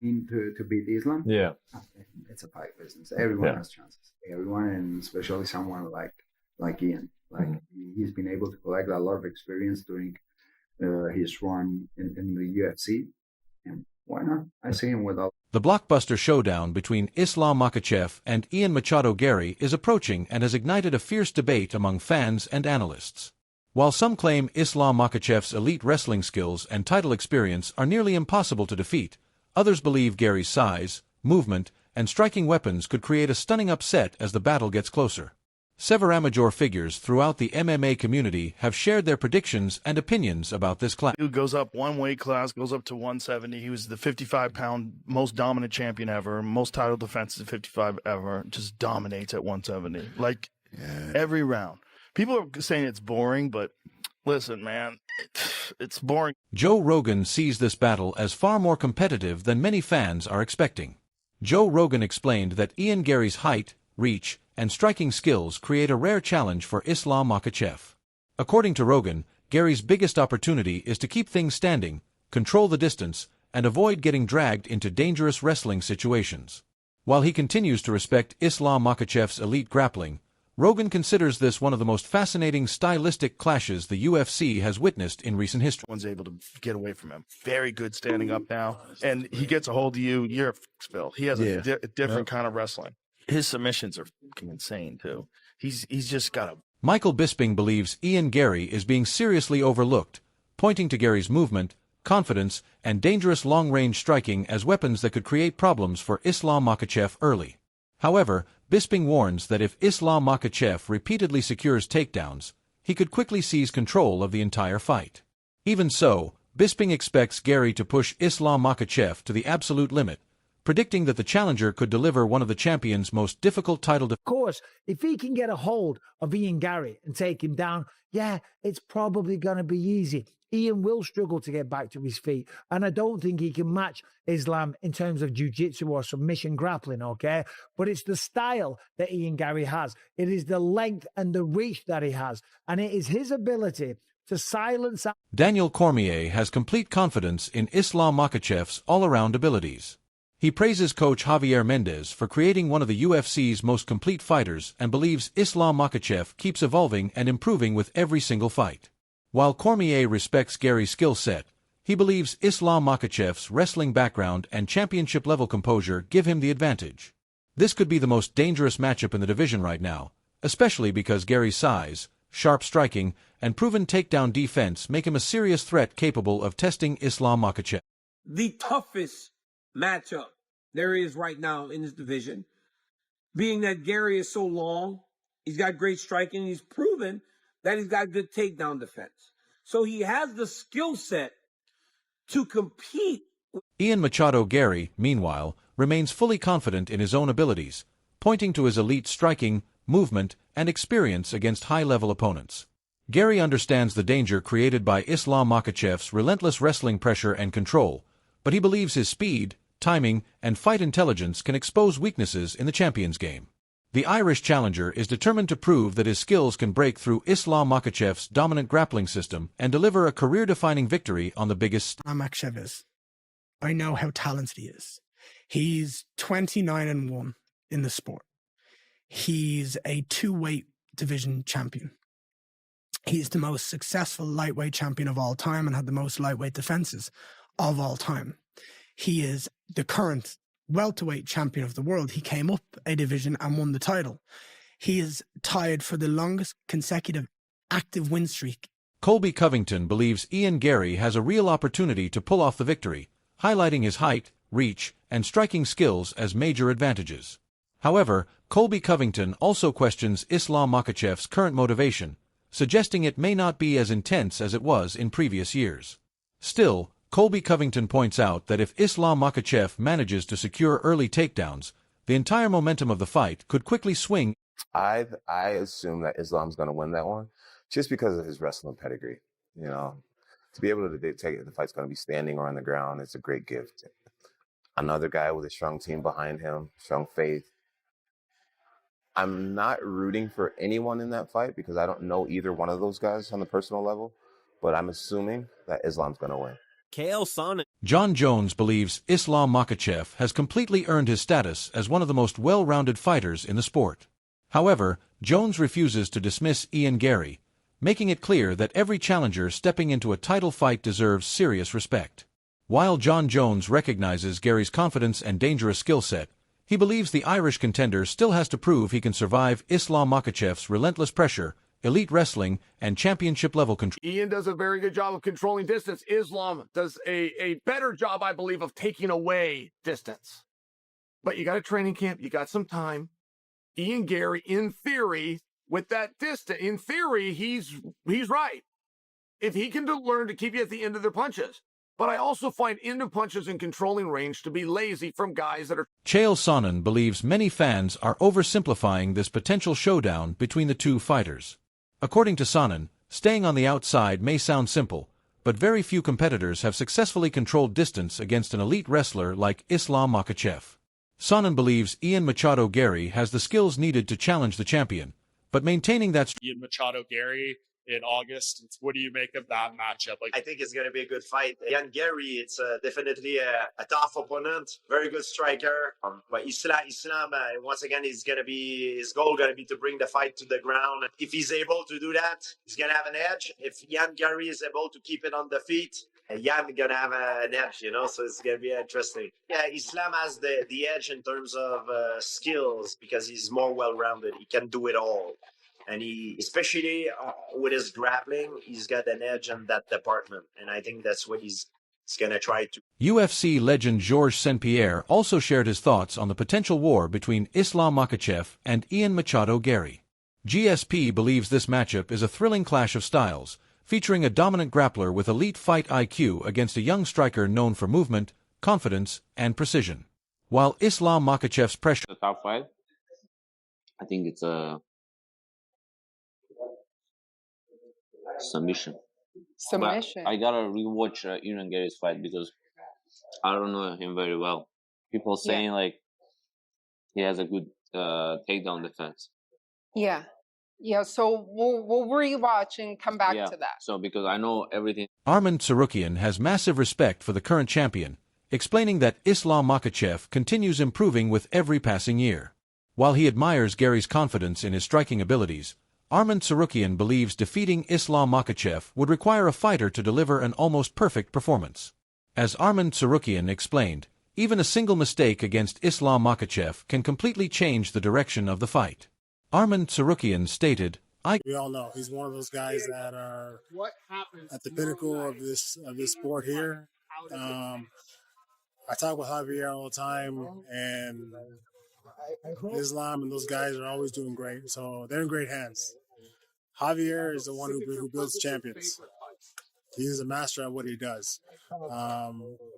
to beat Islam. Yeah. It's a fight business. Everyone Yeah. has chances. Everyone, and especially someone like Ian. Like he's been able to collect a lot of experience during his run in the UFC. And why not? I see him with all. The blockbuster showdown between Islam Makhachev and Ian Machado Garry is approaching and has ignited a fierce debate among fans and analysts. While some claim Islam Makhachev's elite wrestling skills and title experience are nearly impossible to defeat, others believe Garry's size, movement, and striking weapons could create a stunning upset as the battle gets closer. Several amateur figures throughout the MMA community have shared their predictions and opinions about this clash. He goes up one weight class, goes up to 170. He was the 55-pound most dominant champion ever, most title defenses at 55 ever, just dominates at 170. Like, every round. People are saying it's boring, but listen, man, it's boring. Joe Rogan sees this battle as far more competitive than many fans are expecting. Joe Rogan explained that Ian Garry's height, reach, and striking skills create a rare challenge for Islam Makhachev. According to Rogan, Garry's biggest opportunity is to keep things standing, control the distance, and avoid getting dragged into dangerous wrestling situations. While he continues to respect Islam Makhachev's elite grappling, Rogan considers this one of the most fascinating stylistic clashes the UFC has witnessed in recent history. One's able to get away from him. Very good standing up now, and he gets a hold of you. You're a Phil. He has a different kind of wrestling. His submissions are fucking insane too. He's just got a. Michael Bisping believes Ian Garry is being seriously overlooked, pointing to Garry's movement, confidence, and dangerous long-range striking as weapons that could create problems for Islam Makhachev early. However, Bisping warns that if Islam Makhachev repeatedly secures takedowns, he could quickly seize control of the entire fight. Even so, Bisping expects Garry to push Islam Makhachev to the absolute limit, predicting that the challenger could deliver one of the champion's most difficult title Of course, if he can get a hold of Ian Garry and take him down, it's probably going to be easy. Ian will struggle to get back to his feet, and I don't think he can match Islam in terms of jiu-jitsu or submission grappling, okay? But it's the style that Ian Garry has. It is the length and the reach that he has, and it is his ability to silence. Daniel Cormier has complete confidence in Islam Makhachev's all-around abilities. He praises coach Javier Mendez for creating one of the UFC's most complete fighters and believes Islam Makhachev keeps evolving and improving with every single fight. While Cormier respects Garry's skill set, he believes Islam Makhachev's wrestling background and championship-level composure give him the advantage. This could be the most dangerous matchup in the division right now, especially because Garry's size, sharp striking, and proven takedown defense make him a serious threat capable of testing Islam Makhachev. The toughest matchup there is right now in this division, being that Garry is so long, he's got great striking, he's proven that he's got good takedown defense. So he has the skill set to compete. Ian Machado Garry, meanwhile, remains fully confident in his own abilities, pointing to his elite striking, movement, and experience against high-level opponents. Garry understands the danger created by Islam Makhachev's relentless wrestling pressure and control, but he believes his speed, timing, and fight intelligence can expose weaknesses in the champion's game. The Irish challenger is determined to prove that his skills can break through Islam Makhachev's dominant grappling system and deliver a career-defining victory on the biggest stage. Makhachev is. I know how talented he is. He's 29-1 in the sport. He's a two-weight division champion. He's the most successful lightweight champion of all time and had the most lightweight defenses of all time. He is the current welterweight champion of the world. He came up a division and won the title. He is tied for the longest consecutive active win streak. Colby Covington believes Ian Garry has a real opportunity to pull off the victory, highlighting his height, reach, and striking skills as major advantages. However, Colby Covington also questions Islam Makhachev's current motivation, suggesting it may not be as intense as it was in previous years. Still, Colby Covington points out that if Islam Makhachev manages to secure early takedowns, the entire momentum of the fight could quickly swing. I assume that Islam's going to win that one, just because of his wrestling pedigree. You know, to be able to dictate if the fight's going to be standing or on the ground, it's a great gift. Another guy with a strong team behind him, strong faith. I'm not rooting for anyone in that fight because I don't know either one of those guys on the personal level, but I'm assuming that Islam's going to win. Chael Sonnen. John Jones believes Islam Makhachev has completely earned his status as one of the most well-rounded fighters in the sport. However, Jones refuses to dismiss Ian Garry, making it clear that every challenger stepping into a title fight deserves serious respect. While John Jones recognizes Garry's confidence and dangerous skill set, he believes the Irish contender still has to prove he can survive Islam Makhachev's relentless pressure, elite wrestling, and championship-level control. Ian does a very good job of controlling distance. Islam does a better job, I believe, of taking away distance. But you got a training camp, you got some time. Ian Garry, in theory, with that distance, in theory, he's right. If he can learn to keep you at the end of their punches. But I also find end of punches and controlling range to be lazy from guys that are... Chael Sonnen believes many fans are oversimplifying this potential showdown between the two fighters. According to Sonnen, staying on the outside may sound simple, but very few competitors have successfully controlled distance against an elite wrestler like Islam Makhachev. Sonnen believes Ian Machado Garry has the skills needed to challenge the champion, but maintaining that... Ian Machado Garry in August, what do you make of that matchup? I think it's going to be a good fight. Ian Garry, it's definitely a tough opponent, very good striker. But Islam, once again, his goal going to be to bring the fight to the ground. If he's able to do that, he's going to have an edge. If Ian Garry is able to keep it on the feet, Ian going to have an edge, so it's going to be interesting. Yeah, Islam has the edge in terms of skills because he's more well-rounded. He can do it all. And he, especially with his grappling, he's got an edge in that department. And I think that's what he's going to try to. UFC legend Georges St-Pierre also shared his thoughts on the potential war between Islam Makhachev and Ian Machado Garry. GSP believes this matchup is a thrilling clash of styles, featuring a dominant grappler with elite fight IQ against a young striker known for movement, confidence, and precision. While Islam Makhachev's pressure... The top fight, I think it's a... submission. But I gotta rewatch Ian Garry's fight because I don't know him very well. People saying like he has a good takedown defense. Yeah. So we'll rewatch and come back to that. So because I know everything. Arman Tsarukyan has massive respect for the current champion, explaining that Islam Makhachev continues improving with every passing year. While he admires Garry's confidence in his striking abilities, Arman Tsarukyan believes defeating Islam Makhachev would require a fighter to deliver an almost perfect performance. As Arman Tsarukyan explained, even a single mistake against Islam Makhachev can completely change the direction of the fight. Arman Tsarukyan stated, We all know he's one of those guys that are at the pinnacle of this sport here. I talk with Javier all the time, and Islam and those guys are always doing great. So they're in great hands. Javier is the one who builds champions. He's a master at what he does.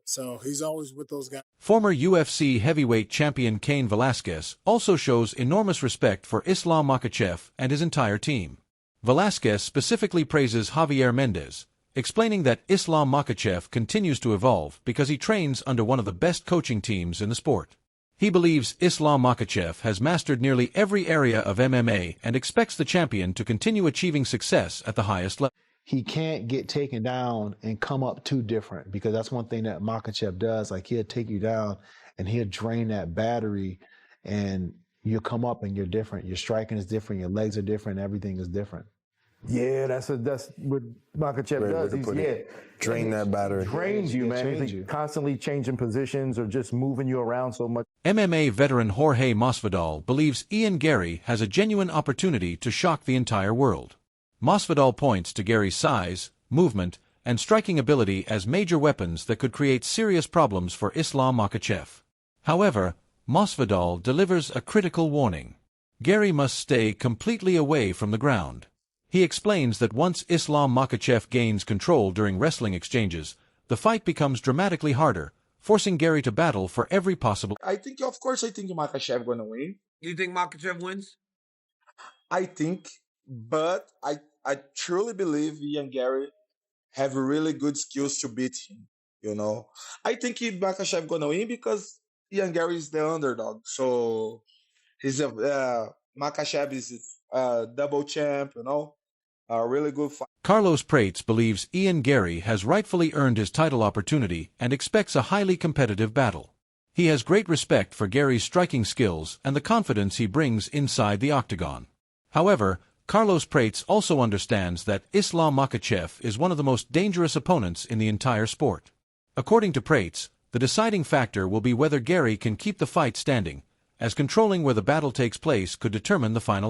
So he's always with those guys. Former UFC heavyweight champion Cain Velasquez also shows enormous respect for Islam Makhachev and his entire team. Velasquez specifically praises Javier Mendez, explaining that Islam Makhachev continues to evolve because he trains under one of the best coaching teams in the sport. He believes Islam Makhachev has mastered nearly every area of MMA and expects the champion to continue achieving success at the highest level. He can't get taken down and come up too different, because that's one thing that Makhachev does. Like, he'll take you down and he'll drain that battery, and you'll come up and you're different. Your striking is different. Your legs are different. Everything is different. Yeah, that's what Makhachev does. He's drain that battery. Drains you, man. He's constantly changing positions or just moving you around so much. MMA veteran Jorge Masvidal believes Ian Garry has a genuine opportunity to shock the entire world. Masvidal points to Garry's size, movement, and striking ability as major weapons that could create serious problems for Islam Makhachev. However, Masvidal delivers a critical warning. Garry must stay completely away from the ground. He explains that once Islam Makhachev gains control during wrestling exchanges, the fight becomes dramatically harder, forcing Garry to battle for every possible... I think Makhachev gonna win. You think Makhachev wins? I think, but I truly believe Ian Garry have really good skills to beat him, I think Makhachev gonna win because Ian Garry is the underdog. So he's Makhachev is a double champ, a really good fight. Carlos Prates believes Ian Garry has rightfully earned his title opportunity and expects a highly competitive battle. He has great respect for Garry's striking skills and the confidence he brings inside the octagon. However, Carlos Prates also understands that Islam Makhachev is one of the most dangerous opponents in the entire sport. According to Prates, the deciding factor will be whether Garry can keep the fight standing, as controlling where the battle takes place could determine the final outcome.